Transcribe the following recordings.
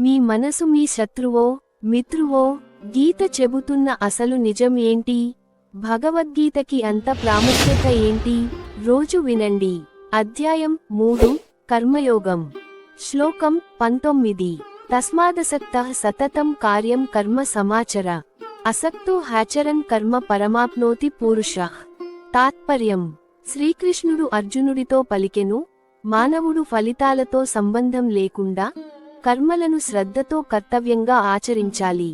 మీ మనసు మీ శత్రువో మిత్రువో? గీత చెబుతున్న అసలు నిజం ఏంటి? భగవద్గీతకి అంత ప్రాముఖ్యత ఏంటి? రోజు వినండి. అధ్యాయం 3 కర్మయోగం. శ్లోకం 19. తస్మాదసక్తః సతతం కార్యం కర్మ సమాచర అసక్తో హ్యాచరన్ కర్మ పరమాప్నోతి పూరుషః. తాత్పర్యం: శ్రీకృష్ణుడు అర్జునుడితో పలికెను, మానవుడు ఫలితాలతో సంబంధం లేకుండా కర్మలను శ్రద్ధతో కర్తవ్యంగా ఆచరించాలి.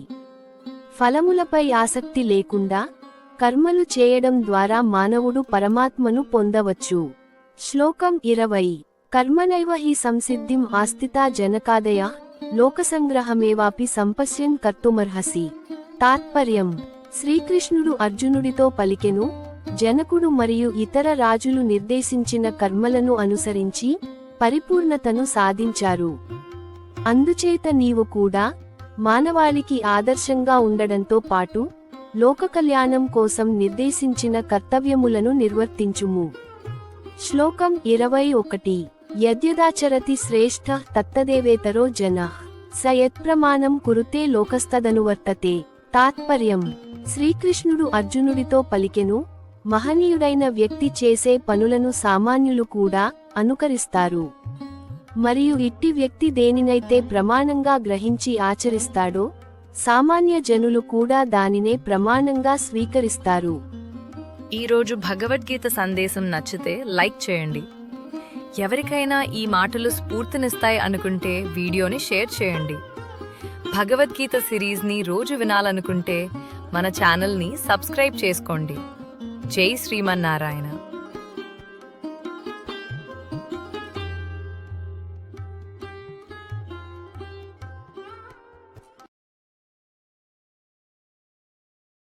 ఫలములపై ఆసక్తి లేకుండా కర్మలు చేయడం ద్వారా మానవుడు పరమాత్మను పొందవచ్చు. శ్లోకం 20. కర్మనైవ హి సంసిద్ధిం ఆస్థితా జనకాదయః లోకసంగ్రహమేవాపి సంపశ్యన్ కర్తుమర్హసి. తాత్పర్యం: శ్రీకృష్ణుడు అర్జునుడితో పలికెను, జనకుడు మరియు ఇతర రాజులు నిర్దేశించిన కర్మలను అనుసరించి పరిపూర్ణతను సాధించారు. అందుచేత నీవు కూడా మానవాళికి ఆదర్శంగా ఉండడంతో పాటు లోకకల్యాణం కోసం నిర్దేశించిన కర్తవ్యములను నిర్వర్తించుము. శ్లోకం 21. యద్యదాచరతి శ్రేష్ఠః తత్తదేవేతరో జనః స యత్ప్రమాణం కురుతే లోకస్తదనువర్తతే. తాత్పర్యం: శ్రీకృష్ణుడు అర్జునుడితో పలికెను, మహనీయుడైన వ్యక్తి చేసే పనులను సామాన్యులు కూడా అనుకరిస్తారు. మరియు ఇట్టి వ్యక్తి దేనినైతే ప్రమాణంగా గ్రహించి ఆచరిస్తాడో సామాన్య జనులు కూడా దానినే ప్రమాణంగా స్వీకరిస్తారు. ఈరోజు భగవద్గీత సందేశం నచ్చితే లైక్ చేయండి. ఎవరికైనా ఈ మాటలు స్ఫూర్తినిస్తాయి అనుకుంటే వీడియోని షేర్ చేయండి. భగవద్గీత సిరీస్ని రోజు వినాలనుకుంటే మన ఛానల్ని సబ్స్క్రైబ్ చేసుకోండి. జై శ్రీమన్నారాయణ.